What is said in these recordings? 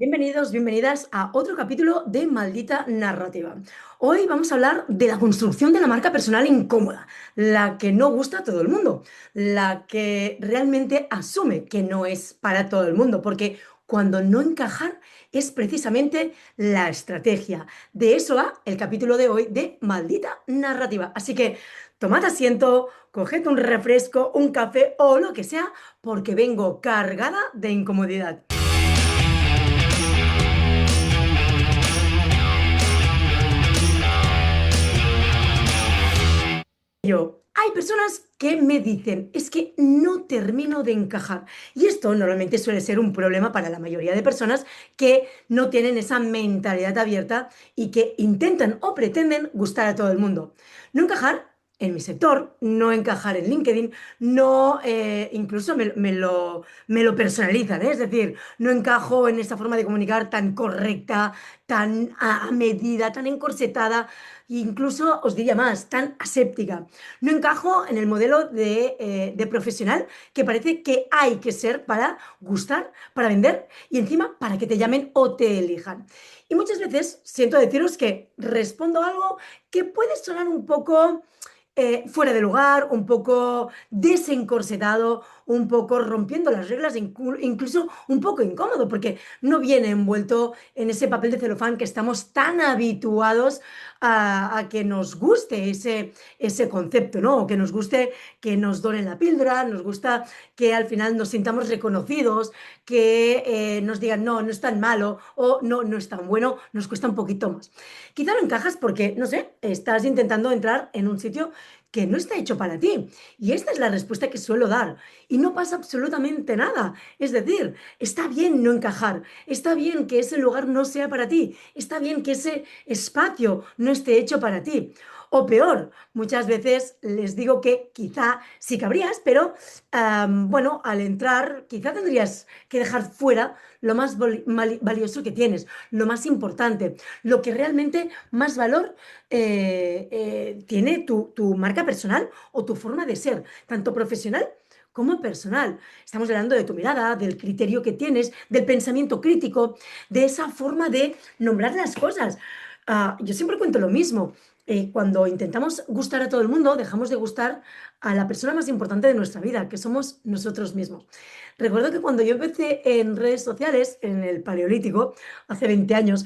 Bienvenidos, bienvenidas a otro capítulo de Maldita Narrativa. Hoy vamos a hablar de la construcción de la marca personal incómoda, la que no gusta a todo el mundo, la que realmente asume que no es para todo el mundo, porque cuando no encajar es precisamente la estrategia. De eso va el capítulo de hoy de Maldita Narrativa. Así que tomad asiento, coged un refresco, un café o lo que sea, porque vengo cargada de incomodidad. Hay personas que me dicen, es que no termino de encajar. Y esto normalmente suele ser un problema para la mayoría de personas que no tienen esa mentalidad abierta y que intentan o pretenden gustar a todo el mundo. No encajar en mi sector, no encajar en LinkedIn, no, incluso me lo personalizan, ¿eh? Es decir, no encajo en esta forma de comunicar tan correcta, tan a medida, tan encorsetada, incluso os diría más, tan aséptica. No encajo en el modelo de profesional que parece que hay que ser para gustar, para vender y encima para que te llamen o te elijan. Y muchas veces siento deciros que respondo algo que puede sonar un poco fuera de lugar, un poco desencorsetado, un poco rompiendo las reglas, incluso un poco incómodo, porque no viene envuelto en ese papel de celofán que estamos tan habituados a que nos guste ese concepto, ¿no? O que nos guste que nos doren la píldora, nos gusta que al final nos sintamos reconocidos, que nos digan, no, no es tan malo o no, no es tan bueno, nos cuesta un poquito más. Quizá no encajas porque, no sé, estás intentando entrar en un sitio que no está hecho para ti. Y esta es la respuesta que suelo dar. Y no pasa absolutamente nada. Es decir, está bien no encajar, está bien que ese lugar no sea para ti, está bien que ese espacio no esté hecho para ti. O peor, muchas veces les digo que quizá sí cabrías, pero bueno, al entrar quizá tendrías que dejar fuera lo más valioso que tienes, lo más importante, lo que realmente más valor tiene tu marca personal o tu forma de ser, tanto profesional como personal. Estamos hablando de tu mirada, del criterio que tienes, del pensamiento crítico, de esa forma de nombrar las cosas. Yo siempre cuento lo mismo. Cuando intentamos gustar a todo el mundo, dejamos de gustar a la persona más importante de nuestra vida, que somos nosotros mismos. Recuerdo que cuando yo empecé en redes sociales, en el Paleolítico, hace 20 años,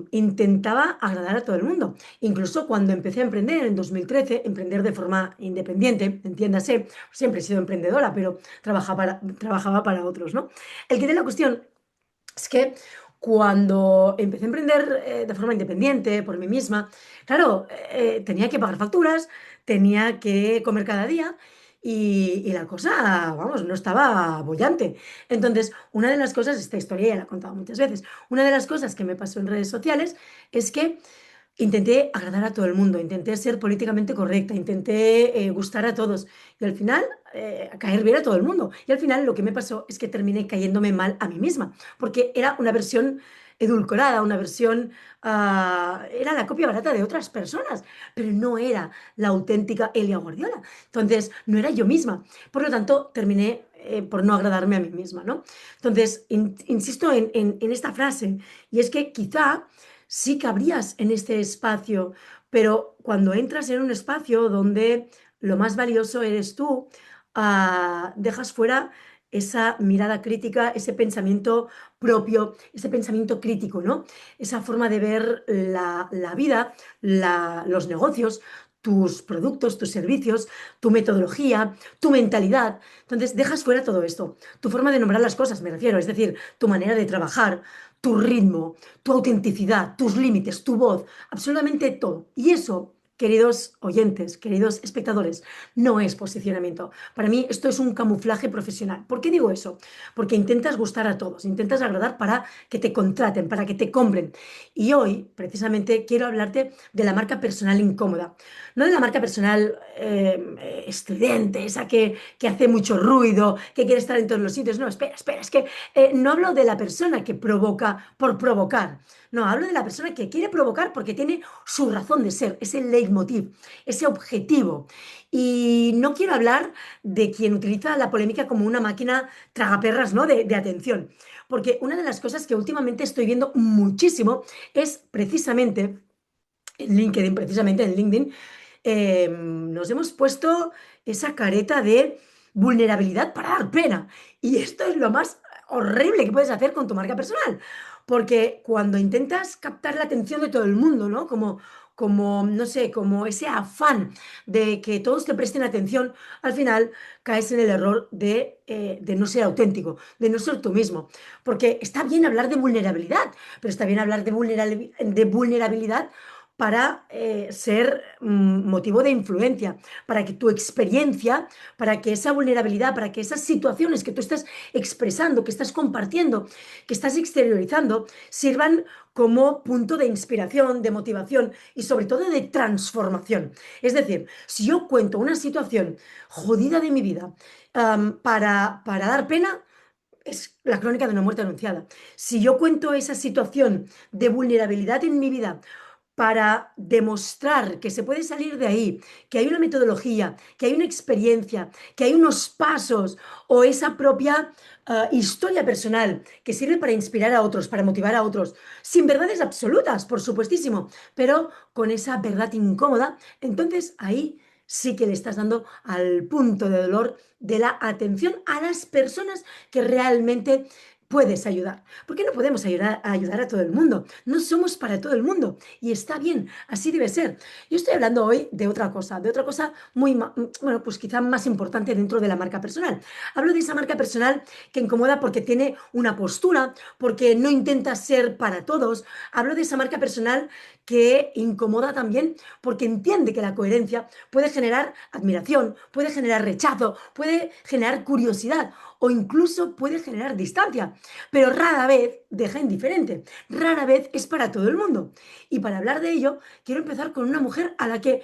intentaba agradar a todo el mundo. Incluso cuando empecé a emprender en 2013, emprender de forma independiente, entiéndase, siempre he sido emprendedora, pero trabajaba para otros, ¿no? El que de la cuestión es que cuando empecé a emprender de forma independiente, por mí misma, claro, tenía que pagar facturas, tenía que comer cada día y la cosa, vamos, no estaba bollante. Entonces, una de las cosas, esta historia ya la he contado muchas veces, una de las cosas que me pasó en redes sociales es que intenté agradar a todo el mundo, intenté ser políticamente correcta, intenté gustar a todos y al final caer bien a todo el mundo. Y al final lo que me pasó es que terminé cayéndome mal a mí misma, porque era una versión edulcorada, una versión, era la copia barata de otras personas, pero no era la auténtica Elia Guardiola. Entonces, no era yo misma. Por lo tanto, terminé por no agradarme a mí misma, ¿no? Entonces, insisto en esta frase, y es que quizá sí cabrías en este espacio, pero cuando entras en un espacio donde lo más valioso eres tú, dejas fuera esa mirada crítica, ese pensamiento propio, ese pensamiento crítico, ¿no? Esa forma de ver la vida, los negocios, tus productos, tus servicios, tu metodología, tu mentalidad. Entonces, dejas fuera todo esto. Tu forma de nombrar las cosas, me refiero, es decir, tu manera de trabajar, tu ritmo, tu autenticidad, tus límites, tu voz, absolutamente todo. Y eso, queridos oyentes, queridos espectadores, no es posicionamiento. Para mí esto es un camuflaje profesional. ¿Por qué digo eso? Porque intentas gustar a todos, intentas agradar para que te contraten, para que te compren. Y hoy, precisamente, quiero hablarte de la marca personal incómoda. No de la marca personal estridente, esa que hace mucho ruido, que quiere estar en todos los sitios. No, espera, espera, es que no hablo de la persona que provoca por provocar. No, hablo de la persona que quiere provocar porque tiene su razón de ser, ese leitmotiv, ese objetivo. Y no quiero hablar de quien utiliza la polémica como una máquina tragaperras, ¿no? de atención, porque una de las cosas que últimamente estoy viendo muchísimo es precisamente en LinkedIn, nos hemos puesto esa careta de vulnerabilidad para dar pena. Y esto es lo más horrible que puedes hacer con tu marca personal. Porque cuando intentas captar la atención de todo el mundo, ¿no? No sé, como ese afán de que todos te presten atención, al final caes en el error de no ser auténtico, de no ser tú mismo. Porque está bien hablar de vulnerabilidad, pero está bien hablar de vulnerabilidad para ser motivo de influencia, para que tu experiencia, para que esa vulnerabilidad, para que esas situaciones que tú estás expresando, que estás compartiendo, que estás exteriorizando, sirvan como punto de inspiración, de motivación y sobre todo de transformación. Es decir, si yo cuento una situación jodida de mi vida para dar pena, es la crónica de una muerte anunciada. Si yo cuento esa situación de vulnerabilidad en mi vida para demostrar que se puede salir de ahí, que hay una metodología, que hay una experiencia, que hay unos pasos o esa propia historia personal que sirve para inspirar a otros, para motivar a otros, sin verdades absolutas, por supuestísimo, pero con esa verdad incómoda, entonces ahí sí que le estás dando al punto de dolor de la atención a las personas que realmente puedes ayudar. Porque no podemos ayudar a todo el mundo. No somos para todo el mundo. Y está bien, así debe ser. Yo estoy hablando hoy de otra cosa muy, bueno, pues quizá más importante dentro de la marca personal. Hablo de esa marca personal que incomoda porque tiene una postura, porque no intenta ser para todos. Hablo de esa marca personal que incomoda también porque entiende que la coherencia puede generar admiración, puede generar rechazo, puede generar curiosidad o incluso puede generar distancia, pero rara vez deja indiferente, rara vez es para todo el mundo. Y para hablar de ello, quiero empezar con una mujer a la que,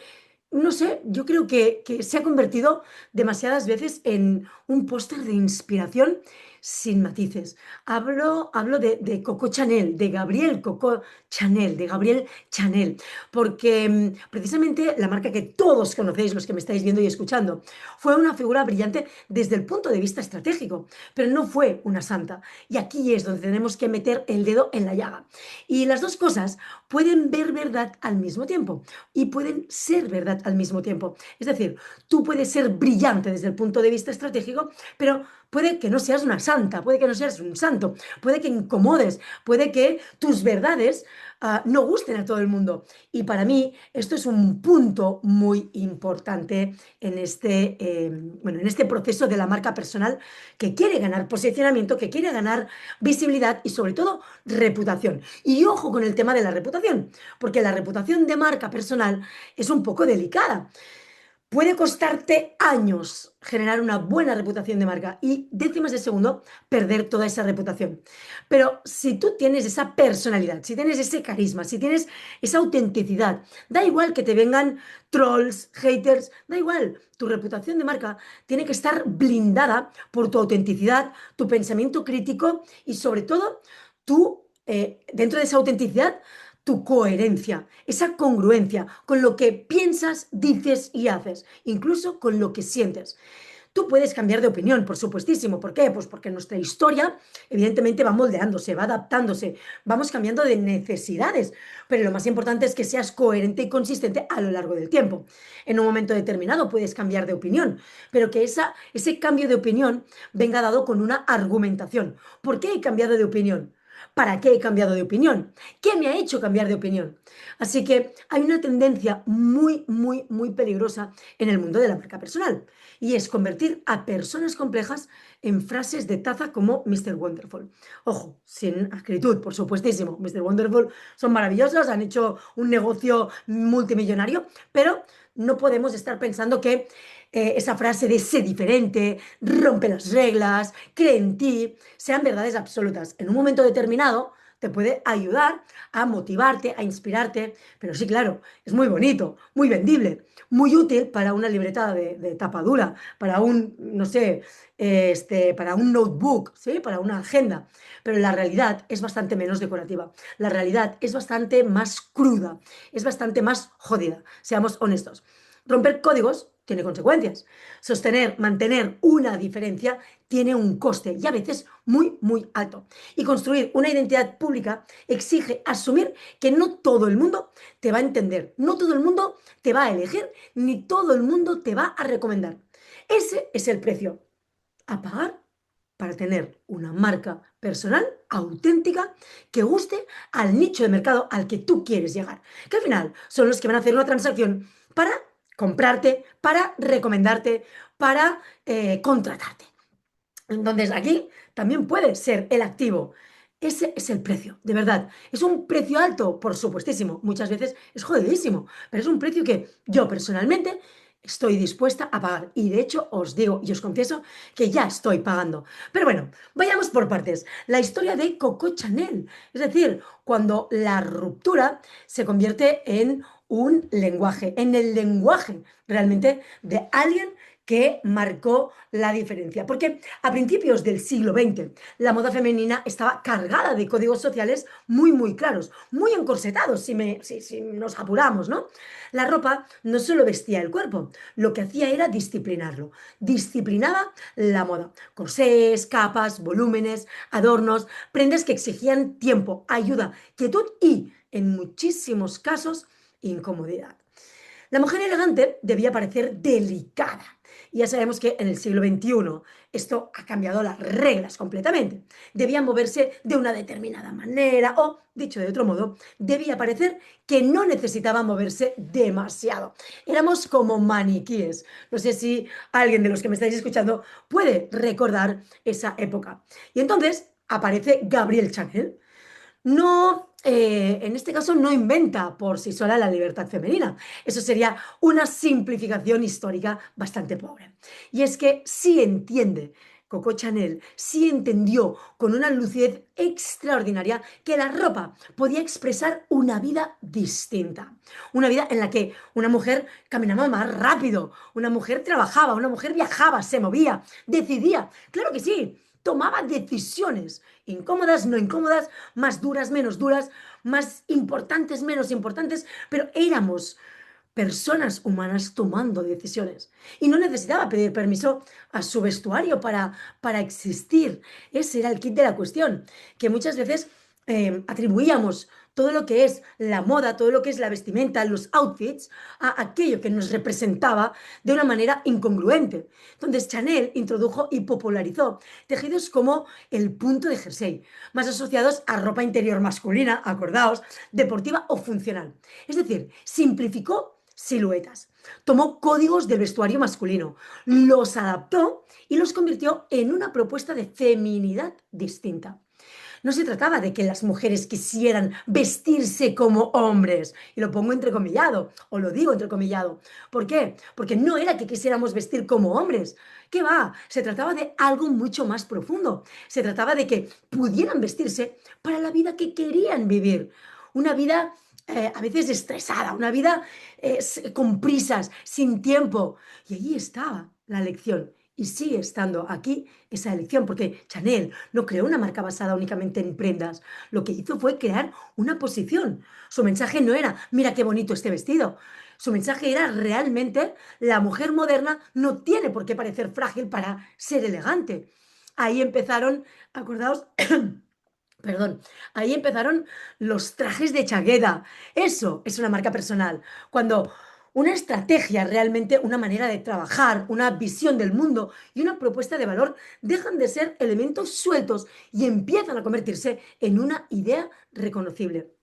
no sé, yo creo que se ha convertido demasiadas veces en un póster de inspiración sin matices. Hablo de Coco Chanel, de Gabriel Coco Chanel, de Gabriel Chanel, porque precisamente la marca que todos conocéis, los que me estáis viendo y escuchando, fue una figura brillante desde el punto de vista estratégico, pero no fue una santa. Y aquí es donde tenemos que meter el dedo en la llaga. Y las dos cosas pueden ver verdad al mismo tiempo y pueden ser verdad al mismo tiempo. Es decir, tú puedes ser brillante desde el punto de vista estratégico, pero puede que no seas una santa, puede que no seas un santo, puede que incomodes, puede que tus verdades no gusten a todo el mundo. Y para mí esto es un punto muy importante bueno, en este proceso de la marca personal que quiere ganar posicionamiento, que quiere ganar visibilidad y sobre todo reputación. Y ojo con el tema de la reputación, porque la reputación de marca personal es un poco delicada. Puede costarte años generar una buena reputación de marca y décimas de segundo perder toda esa reputación. Pero si tú tienes esa personalidad, si tienes ese carisma, si tienes esa autenticidad, da igual que te vengan trolls, haters, da igual. Tu reputación de marca tiene que estar blindada por tu autenticidad, tu pensamiento crítico y sobre todo dentro de esa autenticidad, tu coherencia, esa congruencia con lo que piensas, dices y haces, incluso con lo que sientes. Tú puedes cambiar de opinión, por supuestísimo. ¿Por qué? Pues porque nuestra historia, evidentemente, va moldeándose, va adaptándose, vamos cambiando de necesidades. Pero lo más importante es que seas coherente y consistente a lo largo del tiempo. En un momento determinado puedes cambiar de opinión, pero que ese cambio de opinión venga dado con una argumentación. ¿Por qué he cambiado de opinión? ¿Para qué he cambiado de opinión? ¿Qué me ha hecho cambiar de opinión? Así que hay una tendencia muy, muy, muy peligrosa en el mundo de la marca personal y es convertir a personas complejas en frases de taza como Mr. Wonderful. Ojo, sin acritud, por supuestísimo. Mr. Wonderful son maravillosos, han hecho un negocio multimillonario, pero no podemos estar pensando que esa frase de sé diferente, rompe las reglas, cree en ti, sean verdades absolutas. En un momento determinado te puede ayudar a motivarte, a inspirarte, pero sí, claro, es muy bonito, muy vendible, muy útil para una libreta de tapa dura, para un, no sé, para un notebook, ¿sí? Para una agenda, pero la realidad es bastante menos decorativa, la realidad es bastante más cruda, es bastante más jodida, seamos honestos. Romper códigos tiene consecuencias. Sostener, mantener una diferencia tiene un coste y a veces muy, muy alto. Y construir una identidad pública exige asumir que no todo el mundo te va a entender, no todo el mundo te va a elegir, ni todo el mundo te va a recomendar. Ese es el precio a pagar para tener una marca personal auténtica que guste al nicho de mercado al que tú quieres llegar. Que al final son los que van a hacer una transacción para comprarte, para recomendarte, para contratarte. Entonces aquí también puede ser el activo. Ese es el precio, de verdad. ¿Es un precio alto? Por supuestísimo. Muchas veces es jodidísimo, pero es un precio que yo personalmente estoy dispuesta a pagar. Y de hecho os digo y os confieso que ya estoy pagando. Pero bueno, vayamos por partes. La historia de Coco Chanel. Es decir, cuando la ruptura se convierte en un lenguaje, en el lenguaje realmente de alguien que marcó la diferencia. Porque a principios del siglo XX la moda femenina estaba cargada de códigos sociales muy, muy claros, muy encorsetados, si nos apuramos, ¿no? La ropa no solo vestía el cuerpo, lo que hacía era disciplinarlo. Disciplinaba la moda. Corsés, capas, volúmenes, adornos, prendas que exigían tiempo, ayuda, quietud y, en muchísimos casos, incomodidad. La mujer elegante debía parecer delicada. Y ya sabemos que en el siglo XXI esto ha cambiado las reglas completamente. Debía moverse de una determinada manera o, dicho de otro modo, debía parecer que no necesitaba moverse demasiado. Éramos como maniquíes. No sé si alguien de los que me estáis escuchando puede recordar esa época. Y entonces aparece Gabrielle Chanel. No, en este caso no inventa por sí sola la libertad femenina. Eso sería una simplificación histórica bastante pobre. Y es que sí entiende, Coco Chanel sí entendió con una lucidez extraordinaria que la ropa podía expresar una vida distinta. Una vida en la que una mujer caminaba más rápido, una mujer trabajaba, una mujer viajaba, se movía, decidía. Claro que sí, tomaba decisiones incómodas, no incómodas, más duras, menos duras, más importantes, menos importantes, pero éramos personas humanas tomando decisiones. Y no necesitaba pedir permiso a su vestuario para existir. Ese era el kit de la cuestión, que muchas veces atribuíamos todo lo que es la moda, todo lo que es la vestimenta, los outfits, a aquello que nos representaba de una manera incongruente. Entonces Chanel introdujo y popularizó tejidos como el punto de jersey, más asociados a ropa interior masculina, acordaos, deportiva o funcional. Es decir, simplificó siluetas. Tomó códigos del vestuario masculino, los adaptó y los convirtió en una propuesta de feminidad distinta. No se trataba de que las mujeres quisieran vestirse como hombres, y lo pongo entrecomillado, o lo digo entrecomillado. ¿Por qué? Porque no era que quisiéramos vestir como hombres. ¿Qué va? Se trataba de algo mucho más profundo. Se trataba de que pudieran vestirse para la vida que querían vivir. Una vida a veces estresada, una vida con prisas, sin tiempo. Y allí estaba la lección. Y sigue estando aquí esa elección, porque Chanel no creó una marca basada únicamente en prendas. Lo que hizo fue crear una posición. Su mensaje no era, mira qué bonito este vestido. Su mensaje era realmente, la mujer moderna no tiene por qué parecer frágil para ser elegante. Ahí empezaron, acordaos, perdón, ahí empezaron los trajes de chaqueta. Eso es una marca personal. Cuando una estrategia, realmente una manera de trabajar, una visión del mundo y una propuesta de valor dejan de ser elementos sueltos y empiezan a convertirse en una idea reconocible.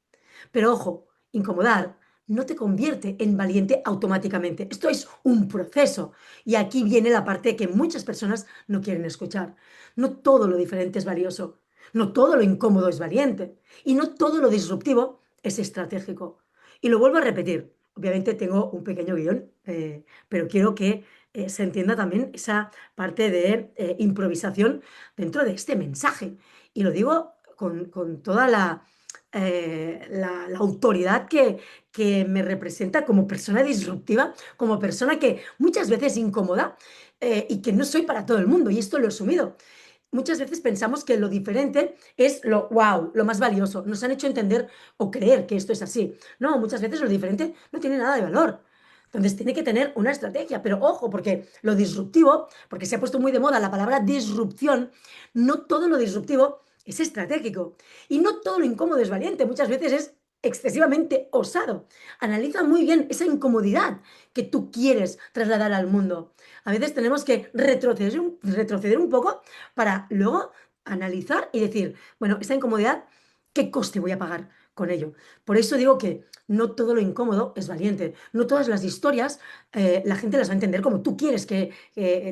Pero ojo, incomodar no te convierte en valiente automáticamente. Esto es un proceso. Y aquí viene la parte que muchas personas no quieren escuchar. No todo lo diferente es valioso. No todo lo incómodo es valiente. Y no todo lo disruptivo es estratégico. Y lo vuelvo a repetir. Obviamente tengo un pequeño guión, pero quiero que se entienda también esa parte de improvisación dentro de este mensaje. Y lo digo con toda la autoridad que me representa como persona disruptiva, como persona que muchas veces incomoda y que no soy para todo el mundo, y esto lo he asumido. Muchas veces pensamos que lo diferente es lo wow, lo más valioso. Nos han hecho entender o creer que esto es así. No, muchas veces lo diferente no tiene nada de valor. Entonces tiene que tener una estrategia, pero ojo, porque lo disruptivo, porque se ha puesto muy de moda la palabra disrupción, no todo lo disruptivo es estratégico y no todo lo incómodo es valiente, muchas veces es excesivamente osado. Analiza muy bien esa incomodidad que tú quieres trasladar al mundo. A veces tenemos que retroceder un poco para luego analizar y decir, bueno, esta incomodidad, ¿qué coste voy a pagar con ello? Por eso digo que no todo lo incómodo es valiente. No todas las historias la gente las va a entender como tú quieres que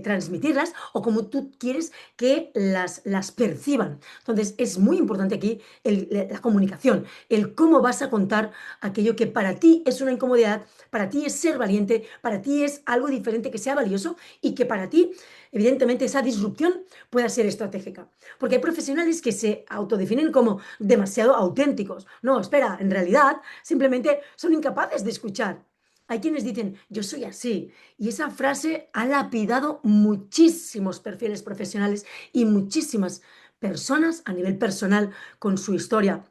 transmitirlas o como tú quieres que las perciban. Entonces, es muy importante aquí la comunicación, el cómo vas a contar aquello que para ti es una incomodidad, para ti es ser valiente, para ti es algo diferente que sea valioso y que para ti, evidentemente, esa disrupción pueda ser estratégica. Porque hay profesionales que se autodefinen como demasiado auténticos. No, espera, en realidad simplemente son incapaces de escuchar. Hay quienes dicen, yo soy así. Y esa frase ha lapidado muchísimos perfiles profesionales y muchísimas personas a nivel personal con su historia.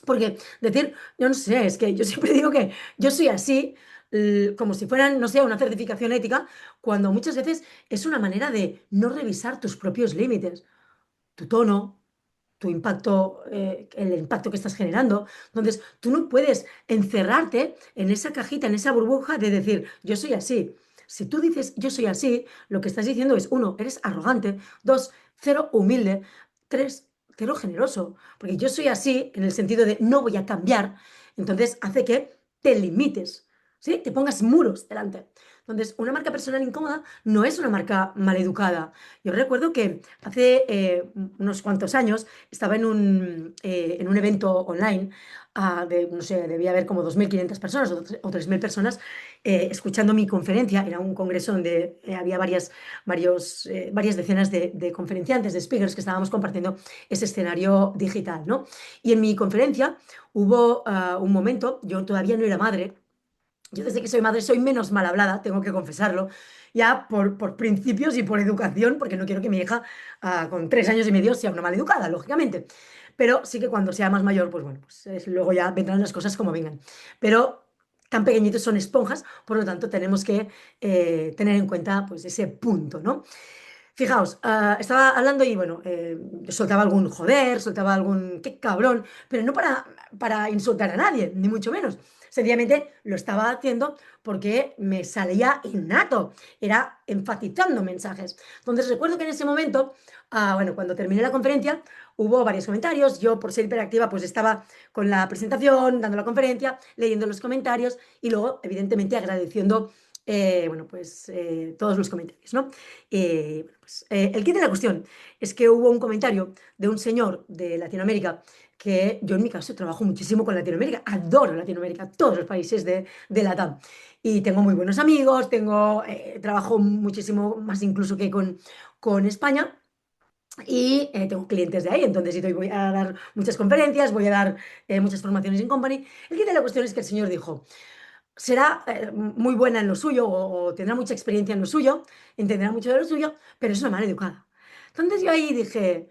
Porque decir, yo no sé, es que yo siempre digo que yo soy así, como si fueran, no sé, una certificación ética, cuando muchas veces es una manera de no revisar tus propios límites, tu tono, tu impacto, el impacto que estás generando. Entonces, tú no puedes encerrarte en esa cajita, en esa burbuja de decir, yo soy así. Si tú dices, yo soy así, lo que estás diciendo es, uno, eres arrogante, dos, cero humilde, tres, cero generoso, porque yo soy así en el sentido de no voy a cambiar, entonces hace que te limites, ¿sí? Te pongas muros delante. Entonces, una marca personal incómoda no es una marca maleducada. Yo recuerdo que hace unos cuantos años estaba en un evento online no sé, debía haber como 2.500 personas o 3.000 personas escuchando mi conferencia. Era un congreso donde había varias decenas de conferenciantes, de speakers que estábamos compartiendo ese escenario digital, ¿no? Y en mi conferencia hubo un momento, yo todavía no era madre. Yo desde que soy madre soy menos mal hablada, tengo que confesarlo, ya por principios y por educación, porque no quiero que mi hija con 3 años y medio sea una maleducada, lógicamente. Pero sí que cuando sea más mayor, pues bueno, pues luego ya vendrán las cosas como vengan. Pero tan pequeñitos son esponjas, por lo tanto tenemos que tener en cuenta pues ese punto, ¿no? Fijaos, estaba hablando y bueno, soltaba algún joder, soltaba algún qué cabrón, pero no para insultar a nadie, ni mucho menos. Sencillamente lo estaba haciendo porque me salía innato, era enfatizando mensajes. Entonces recuerdo que en ese momento, bueno, cuando terminé la conferencia, hubo varios comentarios. Yo, por ser hiperactiva, pues estaba con la presentación, dando la conferencia, leyendo los comentarios y luego, evidentemente, agradeciendo, bueno, pues todos los comentarios, ¿no? Bueno, pues, el kit de la cuestión es que hubo un comentario de un señor de Latinoamérica que yo en mi caso trabajo muchísimo con Latinoamérica, adoro Latinoamérica, todos los países de Latam. Y tengo muy buenos amigos, trabajo muchísimo más incluso que con España. Y tengo clientes de ahí, entonces sí, voy a dar muchas conferencias, voy a dar muchas formaciones en company. El kit de la cuestión es que el señor dijo, será muy buena en lo suyo o tendrá mucha experiencia en lo suyo, entenderá mucho de lo suyo, pero es una mala educada. Entonces yo ahí dije,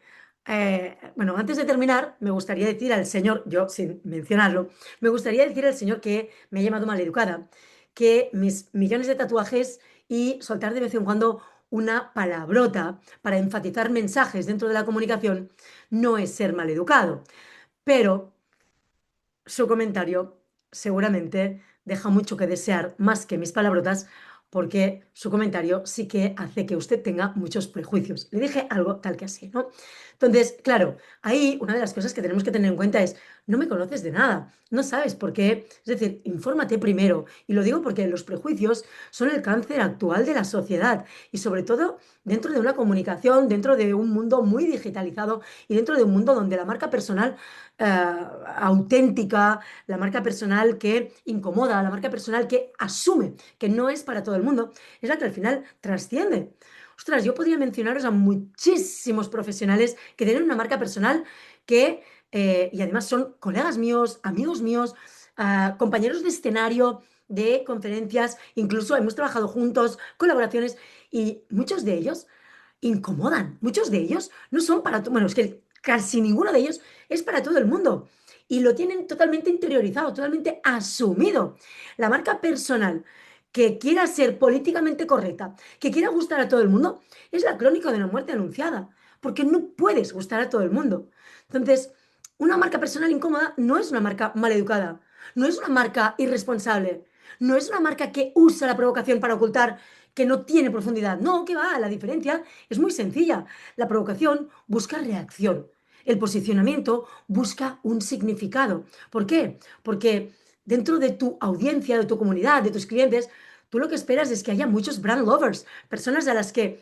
bueno, antes de terminar, me gustaría decir al señor, yo sin mencionarlo, me gustaría decir al señor que me ha llamado maleducada, que mis millones de tatuajes y soltar de vez en cuando una palabrota para enfatizar mensajes dentro de la comunicación no es ser maleducado, pero su comentario seguramente deja mucho que desear más que mis palabrotas, porque su comentario sí que hace que usted tenga muchos prejuicios. Le dije algo tal que así, ¿no? Entonces, claro, ahí una de las cosas que tenemos que tener en cuenta es, no me conoces de nada, no sabes por qué. Es decir, infórmate primero. Y lo digo porque los prejuicios son el cáncer actual de la sociedad y sobre todo dentro de una comunicación, dentro de un mundo muy digitalizado y dentro de un mundo donde la marca personal auténtica, la marca personal que incomoda, la marca personal que asume que no es para todo el mundo, es la que al final trasciende. Ostras, yo podría mencionaros a muchísimos profesionales que tienen una marca personal que, y además son colegas míos, amigos míos, compañeros de escenario, de conferencias, incluso hemos trabajado juntos, colaboraciones, y muchos de ellos incomodan. Muchos de ellos no son para todo, bueno, es que casi ninguno de ellos es para todo el mundo. Y lo tienen totalmente interiorizado, totalmente asumido. La marca personal que quiera ser políticamente correcta, que quiera gustar a todo el mundo, es la crónica de una muerte anunciada, porque no puedes gustar a todo el mundo. Entonces, una marca personal incómoda no es una marca mal educada, no es una marca irresponsable, no es una marca que usa la provocación para ocultar que no tiene profundidad. No, que va, la diferencia es muy sencilla. La provocación busca reacción. El posicionamiento busca un significado. ¿Por qué? Porque dentro de tu audiencia, de tu comunidad, de tus clientes, tú lo que esperas es que haya muchos brand lovers, personas a las que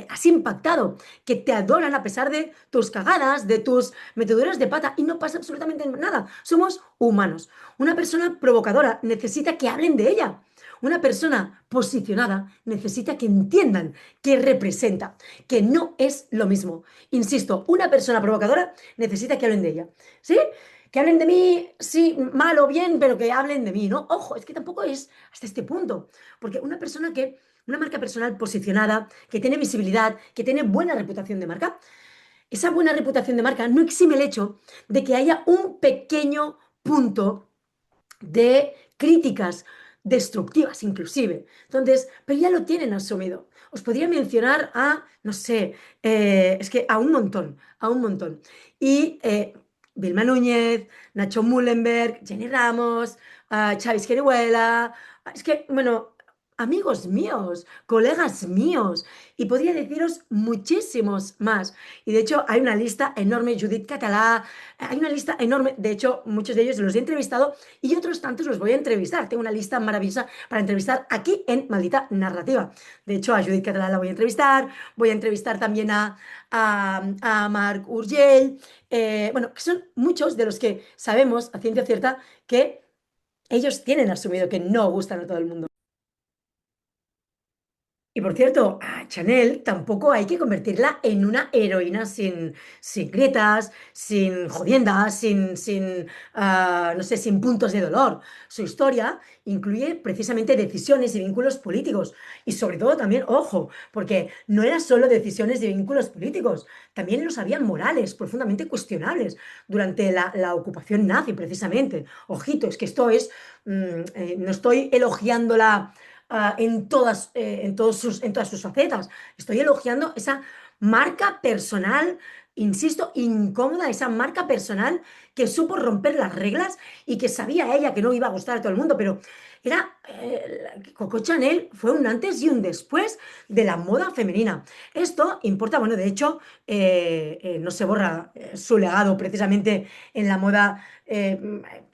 has impactado, que te adoran a pesar de tus cagadas, de tus meteduras de pata, y no pasa absolutamente nada. Somos humanos. Una persona provocadora necesita que hablen de ella. Una persona posicionada necesita que entiendan qué representa, que no es lo mismo. Insisto, una persona provocadora necesita que hablen de ella. ¿Sí? Que hablen de mí, sí, mal o bien, pero que hablen de mí, ¿no? Ojo, es que tampoco es hasta este punto. Porque una marca personal posicionada, que tiene visibilidad, que tiene buena reputación de marca, esa buena reputación de marca no exime el hecho de que haya un pequeño punto de críticas destructivas inclusive. Entonces, pero ya lo tienen asumido. Os podría mencionar a, no sé, es que a un montón, a un montón. Y Vilma Núñez, Nacho Mullenberg, Jenny Ramos, Chavis Querihuela, es que, bueno, amigos míos, colegas míos, y podría deciros muchísimos más. Y de hecho hay una lista enorme, Judith Catalá, hay una lista enorme, de hecho muchos de ellos los he entrevistado y otros tantos los voy a entrevistar. Tengo una lista maravillosa para entrevistar aquí en Maldita Narrativa. De hecho, a Judith Catalá la voy a entrevistar también a Marc Urgell, bueno, que son muchos de los que sabemos a ciencia cierta que ellos tienen asumido que no gustan a todo el mundo. Y por cierto, a Chanel tampoco hay que convertirla en una heroína sin grietas, sin jodiendas, no sé, sin puntos de dolor. Su historia incluye precisamente decisiones y vínculos políticos. Y sobre todo también, ojo, porque no eran solo decisiones y vínculos políticos, también los habían morales, profundamente cuestionables durante la ocupación nazi, precisamente. Ojito, es que no estoy elogiándola en todas sus facetas. Estoy elogiando esa marca personal, insisto, incómoda, esa marca personal que supo romper las reglas y que sabía ella que no iba a gustar a todo el mundo, pero Coco Chanel fue un antes y un después de la moda femenina. Esto importa, bueno, de hecho, no se borra su legado precisamente en la moda.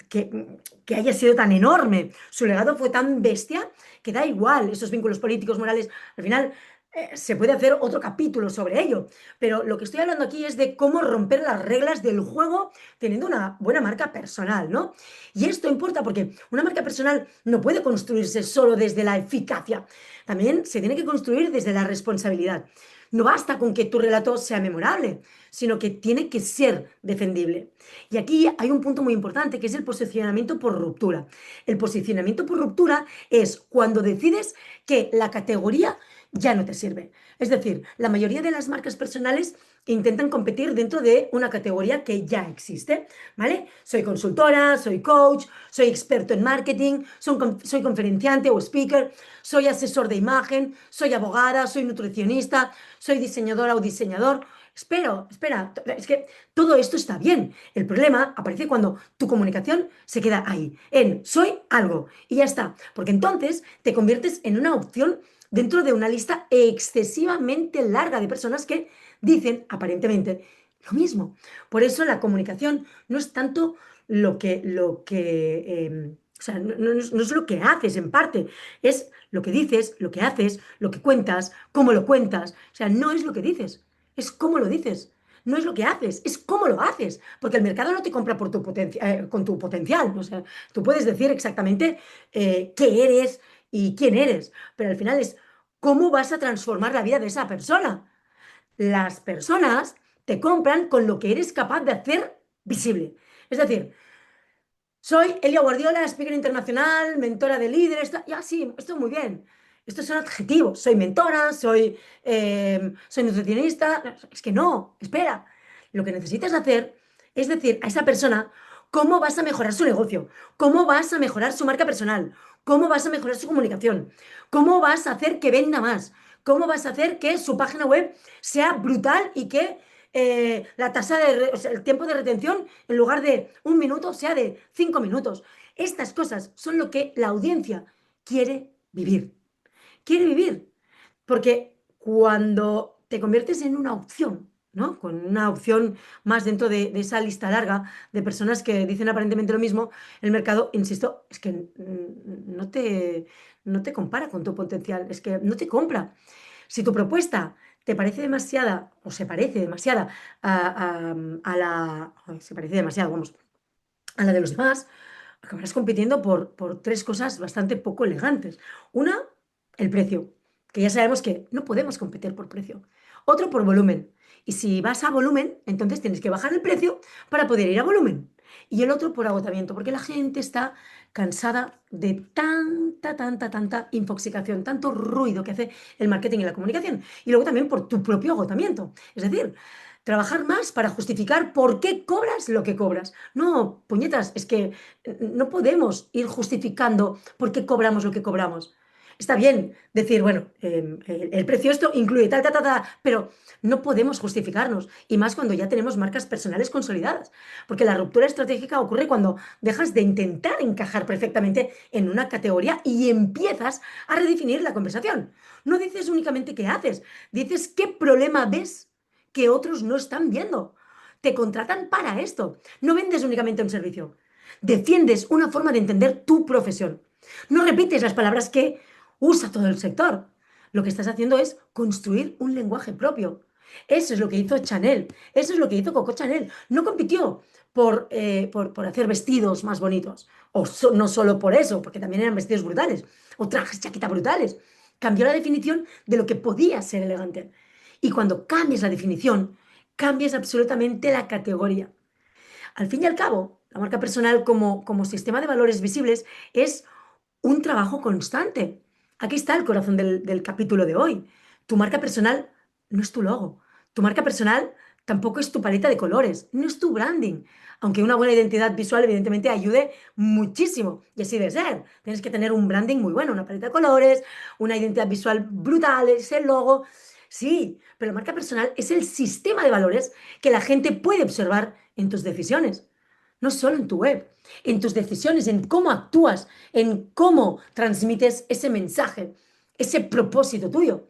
Que haya sido tan enorme, su legado fue tan bestia que da igual esos vínculos políticos, morales, al final se puede hacer otro capítulo sobre ello, pero lo que estoy hablando aquí es de cómo romper las reglas del juego teniendo una buena marca personal, ¿no? Y esto importa porque una marca personal no puede construirse solo desde la eficacia, también se tiene que construir desde la responsabilidad. No basta con que tu relato sea memorable, sino que tiene que ser defendible. Y aquí hay un punto muy importante que es el posicionamiento por ruptura. El posicionamiento por ruptura es cuando decides que la categoría ya no te sirve. Es decir, la mayoría de las marcas personales intentan competir dentro de una categoría que ya existe, ¿vale? Soy consultora, soy coach, soy experto en marketing, soy conferenciante o speaker, soy asesor de imagen, soy abogada, soy nutricionista, soy diseñadora o diseñador. Espera, es que todo esto está bien. El problema aparece cuando tu comunicación se queda ahí, en soy algo y ya está, porque entonces te conviertes en una opción dentro de una lista excesivamente larga de personas que dicen aparentemente lo mismo. Por eso la comunicación no es tanto o sea, no es lo que haces en parte, es lo que dices, lo que haces, lo que cuentas, cómo lo cuentas. O sea, no es lo que dices, es cómo lo dices. No es lo que haces, es cómo lo haces, porque el mercado no te compra por con tu potencial. O sea, tú puedes decir exactamente qué eres y quién eres, pero al final es ¿cómo vas a transformar la vida de esa persona? Las personas te compran con lo que eres capaz de hacer visible. Es decir, soy Elia Guardiola, speaker internacional, mentora de líderes. Ya, sí, esto muy bien. Estos son adjetivos. Soy mentora, soy nutricionista. Es que no, espera. Lo que necesitas hacer es decir a esa persona cómo vas a mejorar su negocio, cómo vas a mejorar su marca personal, cómo vas a mejorar su comunicación, cómo vas a hacer que venda más, cómo vas a hacer que su página web sea brutal y que la tasa o sea, el tiempo de retención, en lugar de 1 minuto, sea de 5 minutos. Estas cosas son lo que la audiencia quiere vivir. Quiere vivir. Porque cuando te conviertes en una opción, ¿no? Con una opción más dentro de esa lista larga de personas que dicen aparentemente lo mismo, el mercado, insisto, es que no te compara con tu potencial, es que no te compra. Si tu propuesta te parece demasiada o se parece demasiada a la... ay, se parece demasiado, vamos, a la de los demás, acabarás compitiendo por tres cosas bastante poco elegantes. Una, el precio, que ya sabemos que no podemos competir por precio. Otro, por volumen. Y si vas a volumen, entonces tienes que bajar el precio para poder ir a volumen. Y el otro por agotamiento, porque la gente está cansada de tanta infoxicación, tanto ruido que hace el marketing y la comunicación. Y luego también por tu propio agotamiento. Es decir, trabajar más para justificar por qué cobras lo que cobras. No, puñetas, es que no podemos ir justificando por qué cobramos lo que cobramos. Está bien decir, bueno, el precio esto incluye tal, pero no podemos justificarnos. Y más cuando ya tenemos marcas personales consolidadas. Porque la ruptura estratégica ocurre cuando dejas de intentar encajar perfectamente en una categoría y empiezas a redefinir la conversación. No dices únicamente qué haces, dices qué problema ves que otros no están viendo. Te contratan para esto. No vendes únicamente un servicio. Defiendes una forma de entender tu profesión. No repites las palabras que usa todo el sector. Lo que estás haciendo es construir un lenguaje propio. Eso es lo que hizo Chanel. Eso es lo que hizo Coco Chanel. No compitió por hacer vestidos más bonitos. No solo por eso, porque también eran vestidos brutales. O trajes chaqueta brutales. Cambió la definición de lo que podía ser elegante. Y cuando cambias la definición, cambias absolutamente la categoría. Al fin y al cabo, la marca personal como sistema de valores visibles es un trabajo constante. Aquí está el corazón del capítulo de hoy. Tu marca personal no es tu logo. Tu marca personal tampoco es tu paleta de colores, no es tu branding. Aunque una buena identidad visual evidentemente ayude muchísimo. Y así debe ser. Tienes que tener un branding muy bueno, una paleta de colores, una identidad visual brutal, ese logo. Sí, pero la marca personal es el sistema de valores que la gente puede observar en tus decisiones. No solo en tu web, en tus decisiones, en cómo actúas, en cómo transmites ese mensaje, ese propósito tuyo,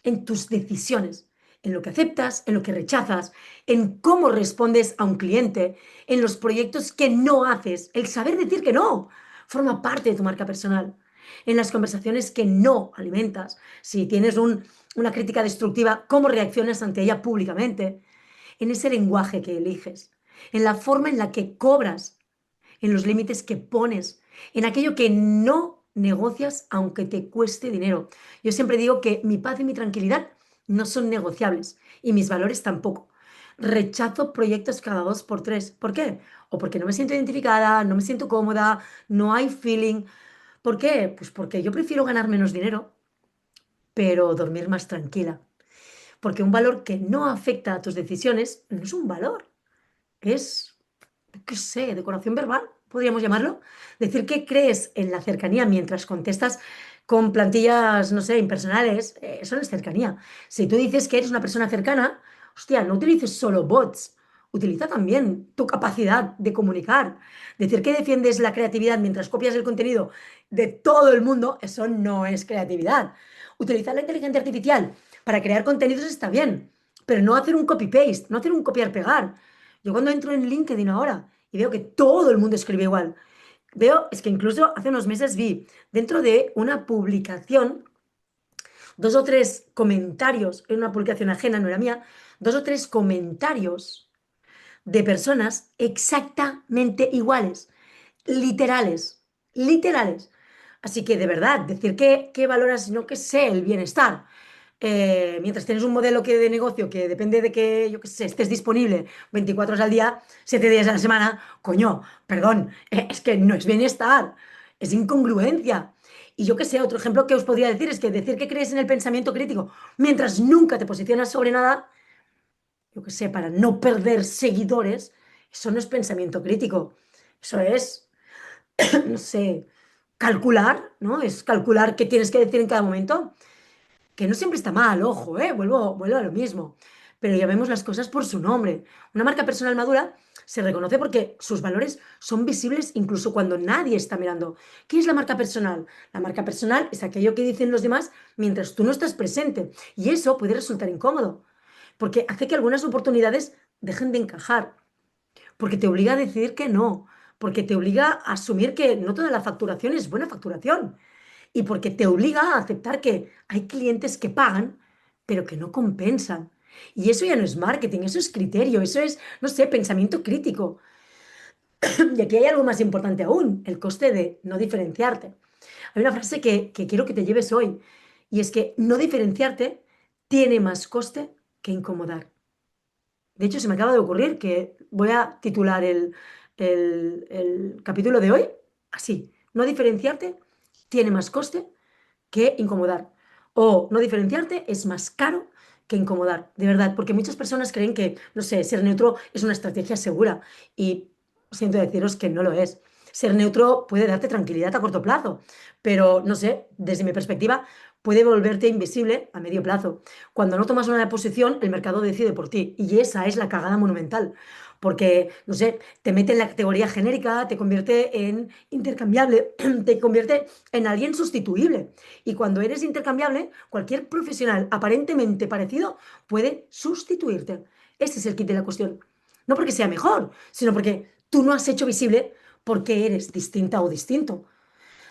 en tus decisiones, en lo que aceptas, en lo que rechazas, en cómo respondes a un cliente, en los proyectos que no haces. El saber decir que no forma parte de tu marca personal. En las conversaciones que no alimentas. Si tienes una crítica destructiva, cómo reaccionas ante ella públicamente. En ese lenguaje que eliges. En la forma en la que cobras, en los límites que pones, en aquello que no negocias aunque te cueste dinero. Yo siempre digo que mi paz y mi tranquilidad no son negociables y mis valores tampoco. Rechazo proyectos cada 2 por 3. ¿Por qué? O porque no me siento identificada, no me siento cómoda, no hay feeling. ¿Por qué? Pues porque yo prefiero ganar menos dinero, pero dormir más tranquila. Porque un valor que no afecta a tus decisiones no es un valor, es qué sé, decoración verbal, podríamos llamarlo. Decir que crees en la cercanía mientras contestas con plantillas, no sé, impersonales, eso no es cercanía. Si tú dices que eres una persona cercana, hostia, no utilices solo bots, utiliza también tu capacidad de comunicar. Decir que defiendes la creatividad mientras copias el contenido de todo el mundo, eso no es creatividad. Utilizar la inteligencia artificial para crear contenidos está bien, pero no hacer un copy-paste, no hacer un copiar-pegar. Yo cuando entro en LinkedIn ahora y veo que todo el mundo escribe igual, es que incluso hace unos meses vi dentro de una publicación 2 o 3 comentarios, en una publicación ajena, no era mía, 2 o 3 comentarios de personas exactamente iguales, literales, literales. Así que de verdad, decir que valoras, no que sé, el bienestar, mientras tienes un modelo de negocio que depende de que, yo qué sé, estés disponible 24 horas al día, 7 días a la semana, coño, perdón, es que no es bienestar, es incongruencia. Y yo qué sé, otro ejemplo que os podría decir es que decir que crees en el pensamiento crítico mientras nunca te posicionas sobre nada, yo qué sé, para no perder seguidores, eso no es pensamiento crítico. Eso es, no sé, calcular, ¿no? Es calcular qué tienes que decir en cada momento, que no siempre está mal, ojo, ¿eh? Vuelvo a lo mismo. Pero llamemos las cosas por su nombre. Una marca personal madura se reconoce porque sus valores son visibles incluso cuando nadie está mirando. ¿Qué es la marca personal? La marca personal es aquello que dicen los demás mientras tú no estás presente. Y eso puede resultar incómodo, porque hace que algunas oportunidades dejen de encajar, porque te obliga a decidir que no, porque te obliga a asumir que no toda la facturación es buena facturación y porque te obliga a aceptar que hay clientes que pagan, pero que no compensan. Y eso ya no es marketing, eso es criterio, eso es, no sé, pensamiento crítico. Y aquí hay algo más importante aún, el coste de no diferenciarte. Hay una frase que quiero que te lleves hoy, y es que no diferenciarte tiene más coste que incomodar. De hecho, se me acaba de ocurrir que voy a titular el capítulo de hoy así. No diferenciarte tiene más coste que incomodar. O no diferenciarte es más caro que incomodar, de verdad, porque muchas personas creen que, no sé, ser neutro es una estrategia segura y siento deciros que no lo es. Ser neutro puede darte tranquilidad a corto plazo, pero no sé, desde mi perspectiva, puede volverte invisible a medio plazo. Cuando no tomas una posición, el mercado decide por ti y esa es la cagada monumental. Porque, no sé, te mete en la categoría genérica, te convierte en intercambiable, te convierte en alguien sustituible. Y cuando eres intercambiable, cualquier profesional aparentemente parecido puede sustituirte. Ese es el kit de la cuestión. No porque sea mejor, sino porque tú no has hecho visible por qué eres distinta o distinto.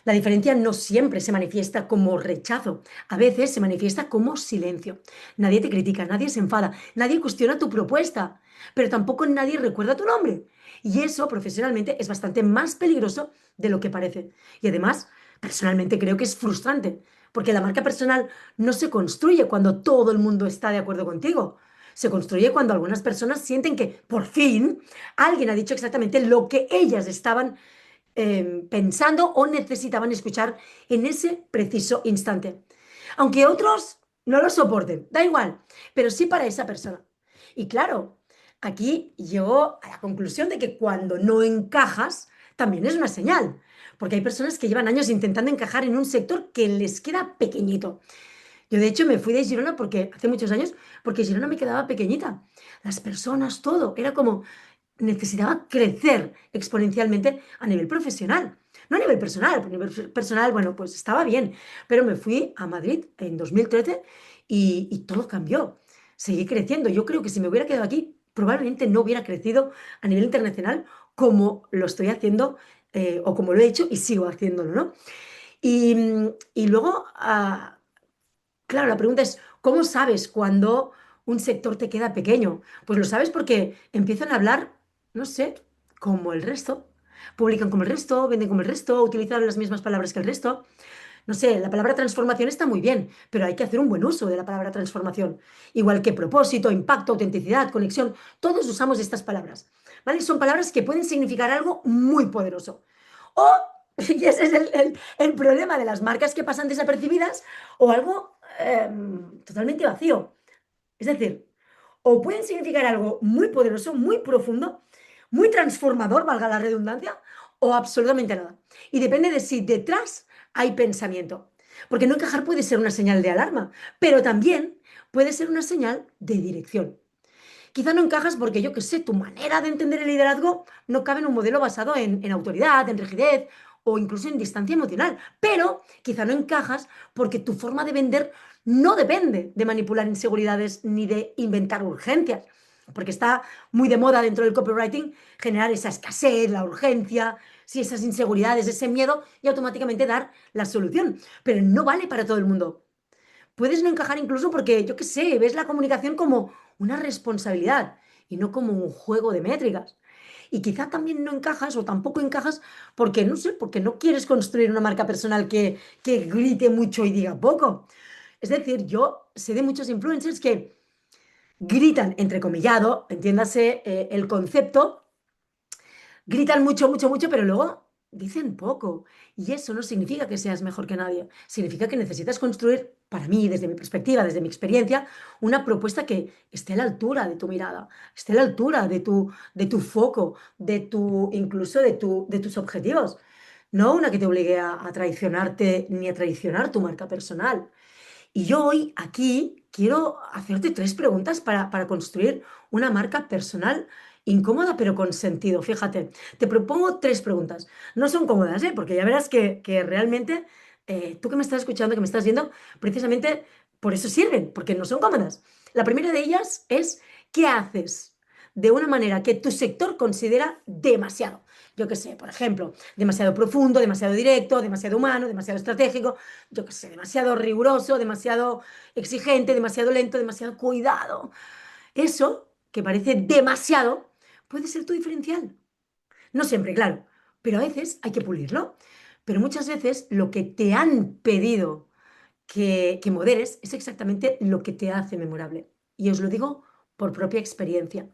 La diferencia no siempre se manifiesta como rechazo, a veces se manifiesta como silencio. Nadie te critica, nadie se enfada, nadie cuestiona tu propuesta, pero tampoco nadie recuerda tu nombre. Y eso profesionalmente es bastante más peligroso de lo que parece. Y además, personalmente creo que es frustrante, porque la marca personal no se construye cuando todo el mundo está de acuerdo contigo. Se construye cuando algunas personas sienten que, por fin, alguien ha dicho exactamente lo que ellas estaban pensando o necesitaban escuchar en ese preciso instante. Aunque otros no lo soporten, da igual, pero sí para esa persona. Y claro, aquí llego a la conclusión de que cuando no encajas, también es una señal, porque hay personas que llevan años intentando encajar en un sector que les queda pequeñito. Yo de hecho me fui de Girona porque hace muchos años, porque Girona me quedaba pequeñita. Las personas, todo, era como necesitaba crecer exponencialmente a nivel profesional. No a nivel personal, a nivel personal, bueno, pues estaba bien, pero me fui a Madrid en 2013 y todo cambió. Seguí creciendo. Yo creo que si me hubiera quedado aquí, probablemente no hubiera crecido a nivel internacional como lo estoy haciendo o como lo he hecho y sigo haciéndolo, ¿no? Y luego, claro, la pregunta es, ¿cómo sabes cuando un sector te queda pequeño? Pues lo sabes porque empiezan a hablar, no sé, como el resto. Publican como el resto, venden como el resto, utilizan las mismas palabras que el resto. No sé, la palabra transformación está muy bien, pero hay que hacer un buen uso de la palabra transformación. Igual que propósito, impacto, autenticidad, conexión, todos usamos estas palabras, ¿vale? Son palabras que pueden significar algo muy poderoso. O, y ese es el problema de las marcas que pasan desapercibidas, o algo totalmente vacío. Es decir, o pueden significar algo muy poderoso, muy profundo, muy transformador, valga la redundancia, o absolutamente nada. Y depende de si detrás hay pensamiento. Porque no encajar puede ser una señal de alarma, pero también puede ser una señal de dirección. Quizá no encajas porque, yo qué sé, tu manera de entender el liderazgo no cabe en un modelo basado en autoridad, en rigidez o incluso en distancia emocional. Pero quizá no encajas porque tu forma de vender no depende de manipular inseguridades ni de inventar urgencias. Porque está muy de moda dentro del copywriting generar esa escasez, la urgencia, si esas inseguridades, ese miedo y automáticamente dar la solución. Pero no vale para todo el mundo. Puedes no encajar incluso porque, yo qué sé, ves la comunicación como una responsabilidad y no como un juego de métricas. Y quizá también no encajas o tampoco encajas porque, no sé, porque no quieres construir una marca personal que grite mucho y diga poco. Es decir, yo sé de muchos influencers que gritan, entrecomillado, entiéndase el concepto, gritan mucho, mucho, mucho, pero luego dicen poco. Y eso no significa que seas mejor que nadie. Significa que necesitas construir, para mí, desde mi perspectiva, desde mi experiencia, una propuesta que esté a la altura de tu mirada, esté a la altura de tu foco, incluso de tus objetivos. No una que te obligue a traicionarte ni a traicionar tu marca personal. Y yo hoy aquí quiero hacerte tres preguntas para construir una marca personal incómoda pero con sentido. Fíjate, te propongo tres preguntas. No son cómodas, ¿eh? Porque ya verás que realmente tú que me estás escuchando, que me estás viendo, precisamente por eso sirven, porque no son cómodas. La primera de ellas es, ¿qué haces de una manera que tu sector considera demasiado? Yo qué sé, por ejemplo, demasiado profundo, demasiado directo, demasiado humano, demasiado estratégico, yo qué sé, demasiado riguroso, demasiado exigente, demasiado lento, demasiado cuidado. Eso, que parece demasiado, puede ser tu diferencial. No siempre, claro, pero a veces hay que pulirlo. Pero muchas veces lo que te han pedido que moderes es exactamente lo que te hace memorable. Y os lo digo por propia experiencia.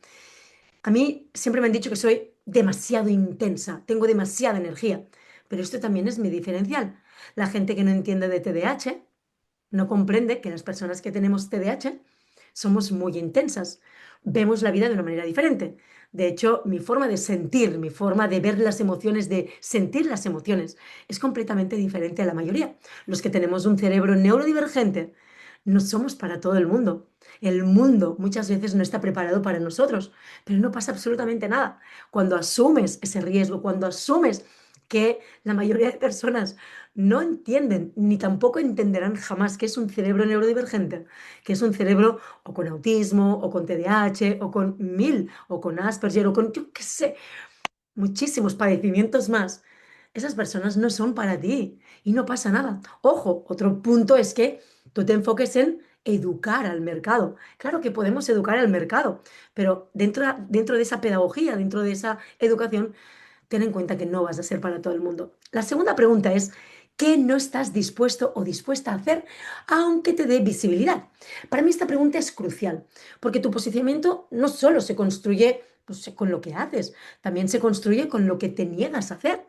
A mí siempre me han dicho que soy demasiado intensa, tengo demasiada energía, pero esto también es mi diferencial. La gente que no entiende de TDAH no comprende que las personas que tenemos TDAH somos muy intensas, vemos la vida de una manera diferente. De hecho, mi forma de sentir, mi forma de ver las emociones, de sentir las emociones, es completamente diferente a la mayoría. Los que tenemos un cerebro neurodivergente no somos para todo el mundo. El mundo muchas veces no está preparado para nosotros, pero no pasa absolutamente nada. Cuando asumes ese riesgo, cuando asumes que la mayoría de personas no entienden ni tampoco entenderán jamás qué es un cerebro neurodivergente, que es un cerebro o con autismo o con TDAH o con mil o con Asperger o con yo qué sé, muchísimos padecimientos más. Esas personas no son para ti y no pasa nada. Ojo, otro punto es que tú te enfoques en educar al mercado. Claro que podemos educar al mercado, pero dentro de esa pedagogía, dentro de esa educación, ten en cuenta que no vas a ser para todo el mundo. La segunda pregunta es, ¿qué no estás dispuesto o dispuesta a hacer aunque te dé visibilidad? Para mí esta pregunta es crucial, porque tu posicionamiento no solo se construye pues, con lo que haces, también se construye con lo que te niegas a hacer.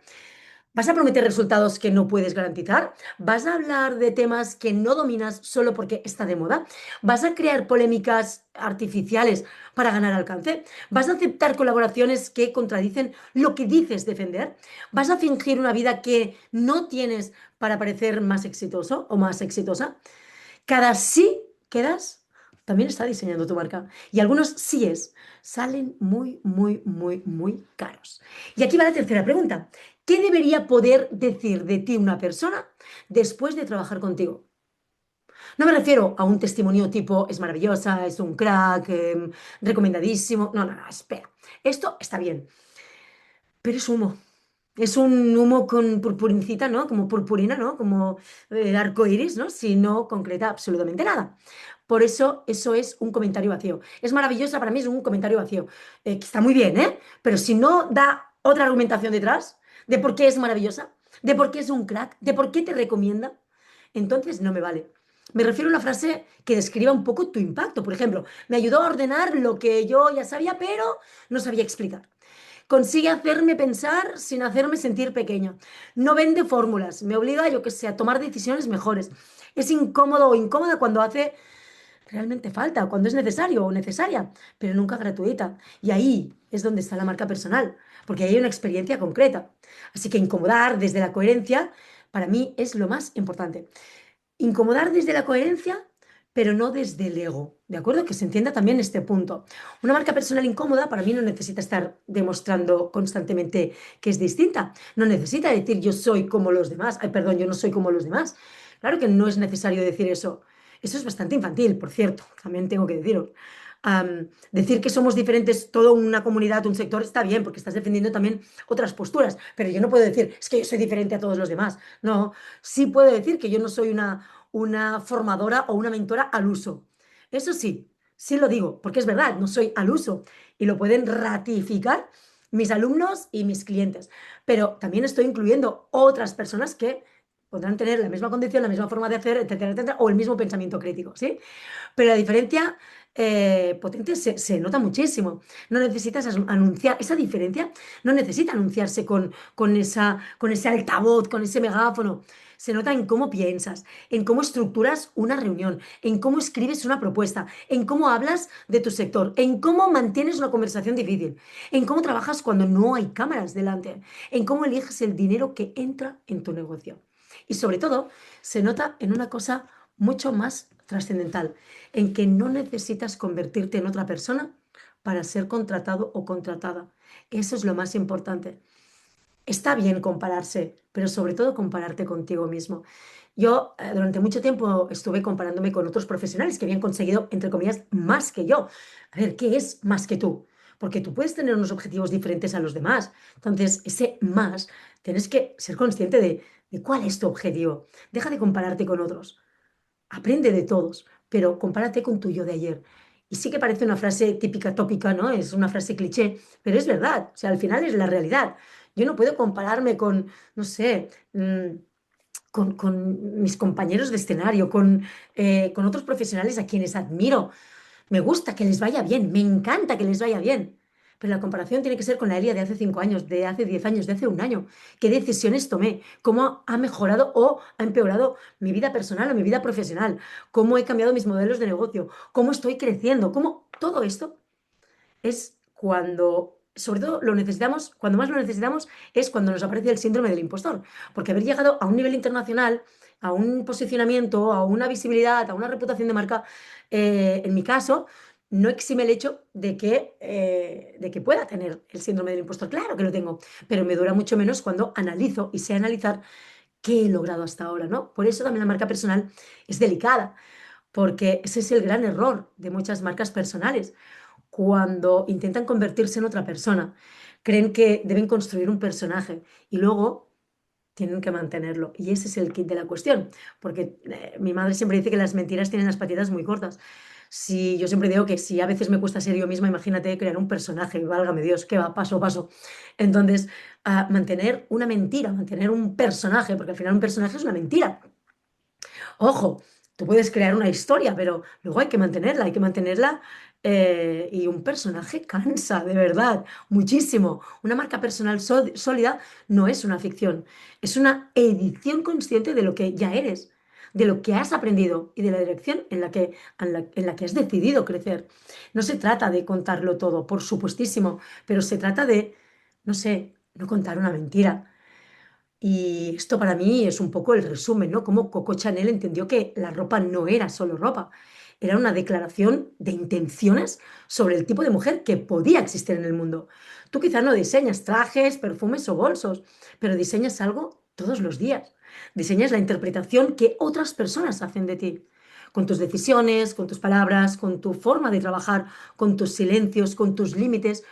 ¿Vas a prometer resultados que no puedes garantizar? ¿Vas a hablar de temas que no dominas solo porque está de moda? ¿Vas a crear polémicas artificiales para ganar alcance? ¿Vas a aceptar colaboraciones que contradicen lo que dices defender? ¿Vas a fingir una vida que no tienes para parecer más exitoso o más exitosa? Cada sí que das también está diseñando tu marca. Y algunos síes salen muy, muy, muy, muy caros. Y aquí va la tercera pregunta. ¿Qué debería poder decir de ti una persona después de trabajar contigo? No me refiero a un testimonio tipo es maravillosa, es un crack, recomendadísimo. No, no, no, espera. Esto está bien, pero es humo. Es un humo con purpurincita, ¿no? Como purpurina, ¿no? Como arco iris, ¿no? Si no concreta absolutamente nada. Por eso es un comentario vacío. Es maravillosa, para mí es un comentario vacío. Que está muy bien, ¿eh? Pero si no da otra argumentación detrás de por qué es maravillosa, de por qué es un crack, de por qué te recomienda, entonces no me vale. Me refiero a una frase que describa un poco tu impacto. Por ejemplo, me ayudó a ordenar lo que yo ya sabía, pero no sabía explicar. Consigue hacerme pensar sin hacerme sentir pequeña. No vende fórmulas, me obliga, yo que sé, a tomar decisiones mejores. Es incómodo o incómoda cuando hace realmente falta, cuando es necesario o necesaria, pero nunca gratuita. Y ahí es donde está la marca personal, porque ahí hay una experiencia concreta. Así que incomodar desde la coherencia, para mí es lo más importante. Incomodar desde la coherencia, pero no desde el ego. ¿De acuerdo? Que se entienda también este punto. Una marca personal incómoda para mí no necesita estar demostrando constantemente que es distinta. No necesita decir yo soy como los demás. Ay, perdón, yo no soy como los demás. Claro que no es necesario decir eso. Eso es bastante infantil, por cierto. También tengo que deciros. Decir que somos diferentes, toda una comunidad, un sector, está bien, porque estás defendiendo también otras posturas, pero yo no puedo decir, es que yo soy diferente a todos los demás. No, sí puedo decir que yo no soy una formadora o una mentora al uso. Eso sí, sí lo digo, porque es verdad, no soy al uso. Y lo pueden ratificar mis alumnos y mis clientes, pero también estoy incluyendo otras personas que podrán tener la misma condición, la misma forma de hacer, etcétera, etcétera, o el mismo pensamiento crítico, ¿sí? Pero la diferencia potente se nota muchísimo. No necesitas anunciar, esa diferencia no necesita anunciarse con ese altavoz, con ese megáfono. Se nota en cómo piensas, en cómo estructuras una reunión, en cómo escribes una propuesta, en cómo hablas de tu sector, en cómo mantienes una conversación difícil, en cómo trabajas cuando no hay cámaras delante, en cómo eliges el dinero que entra en tu negocio. Y sobre todo, se nota en una cosa mucho más trascendental, en que no necesitas convertirte en otra persona para ser contratado o contratada. Eso es lo más importante. Está bien compararse, pero sobre todo compararte contigo mismo. Yo durante mucho tiempo estuve comparándome con otros profesionales que habían conseguido, entre comillas, más que yo. A ver, ¿qué es más que tú? Porque tú puedes tener unos objetivos diferentes a los demás. Entonces, ese más, tienes que ser consciente de cuál es tu objetivo. Deja de compararte con otros. Aprende de todos, pero compárate con tu yo de ayer. Y sí que parece una frase típica, tópica, ¿no? Es una frase cliché, pero es verdad. O sea, al final es la realidad. Yo no puedo compararme con, no sé, con mis compañeros de escenario, con otros profesionales a quienes admiro. Me gusta que les vaya bien, me encanta que les vaya bien. Pero la comparación tiene que ser con la Elia de hace 5 años, de hace 10 años, de hace un año. ¿Qué decisiones tomé? ¿Cómo ha mejorado o ha empeorado mi vida personal o mi vida profesional? ¿Cómo he cambiado mis modelos de negocio? ¿Cómo estoy creciendo? ¿Cómo todo esto es cuando, sobre todo lo necesitamos, cuando más lo necesitamos es cuando nos aparece el síndrome del impostor? Porque haber llegado a un nivel internacional, a un posicionamiento, a una visibilidad, a una reputación de marca, en mi caso, no exime el hecho de que pueda tener el síndrome del impostor. Claro que lo tengo, pero me dura mucho menos cuando analizo y sé analizar qué he logrado hasta ahora, ¿no? Por eso también la marca personal es delicada, porque ese es el gran error de muchas marcas personales cuando intentan convertirse en otra persona. Creen que deben construir un personaje y luego tienen que mantenerlo. Y ese es el kit de la cuestión, porque mi madre siempre dice que las mentiras tienen las patitas muy cortas. Si yo siempre digo que si a veces me cuesta ser yo misma, imagínate crear un personaje, válgame Dios, que va paso a paso. Entonces, mantener una mentira, mantener un personaje, porque al final un personaje es una mentira. Ojo, tú puedes crear una historia, pero luego hay que mantenerla y un personaje cansa, de verdad, muchísimo. Una marca personal sólida no es una ficción, es una edición consciente de lo que ya eres, de lo que has aprendido y de la dirección en la que has decidido crecer. No se trata de contarlo todo, por supuestísimo, pero se trata de, no sé, no contar una mentira. Y esto para mí es un poco el resumen, ¿no? Cómo Coco Chanel entendió que la ropa no era solo ropa, era una declaración de intenciones sobre el tipo de mujer que podía existir en el mundo. Tú quizá no diseñas trajes, perfumes o bolsos, pero diseñas algo todos los días. Diseñas la interpretación que otras personas hacen de ti, con tus decisiones, con tus palabras, con tu forma de trabajar, con tus silencios, con tus límites,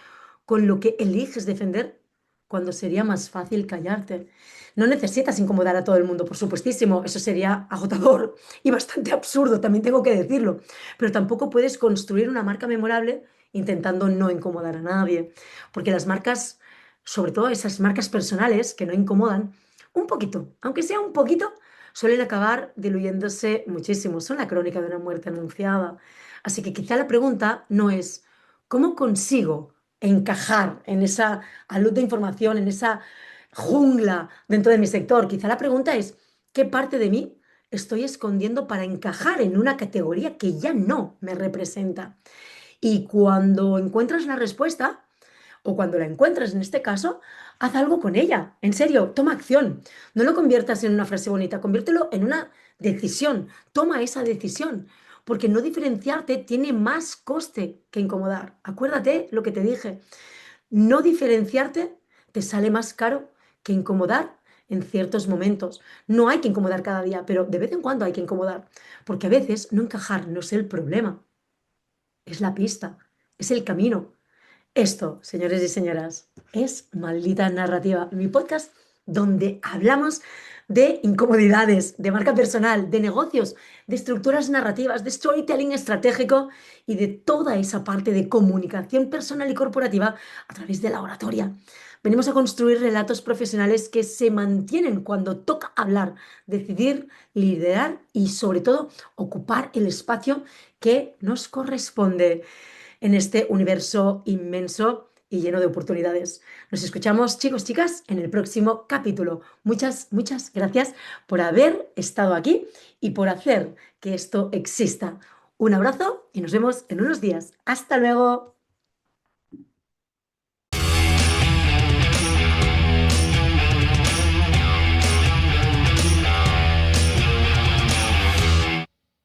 con lo que eliges defender cuando sería más fácil callarte. No necesitas incomodar a todo el mundo, por supuestísimo, eso sería agotador y bastante absurdo, también tengo que decirlo, pero tampoco puedes construir una marca memorable intentando no incomodar a nadie, porque las marcas, sobre todo esas marcas personales que no incomodan, un poquito, aunque sea un poquito, suelen acabar diluyéndose muchísimo, son la crónica de una muerte anunciada. Así que quizá la pregunta no es, ¿cómo consigo encajar en esa alud de información, en esa jungla dentro de mi sector? Quizá la pregunta es, ¿qué parte de mí estoy escondiendo para encajar en una categoría que ya no me representa? Y cuando encuentras la respuesta, o cuando la encuentres en este caso, haz algo con ella. En serio, toma acción. No lo conviertas en una frase bonita, conviértelo en una decisión. Toma esa decisión, porque no diferenciarte tiene más coste que incomodar. Acuérdate lo que te dije. No diferenciarte te sale más caro que incomodar en ciertos momentos. No hay que incomodar cada día, pero de vez en cuando hay que incomodar, porque a veces no encajar no es el problema, es la pista, es el camino. Esto, señores y señoras, es Maldita Narrativa, mi podcast donde hablamos de incomodidades, de marca personal, de negocios, de estructuras narrativas, de storytelling estratégico y de toda esa parte de comunicación personal y corporativa a través de la oratoria. Venimos a construir relatos profesionales que se mantienen cuando toca hablar, decidir, liderar y sobre todo ocupar el espacio que nos corresponde en este universo inmenso y lleno de oportunidades. Nos escuchamos, chicos, chicas, en el próximo capítulo. Muchas, muchas gracias por haber estado aquí y por hacer que esto exista. Un abrazo y nos vemos en unos días. Hasta luego.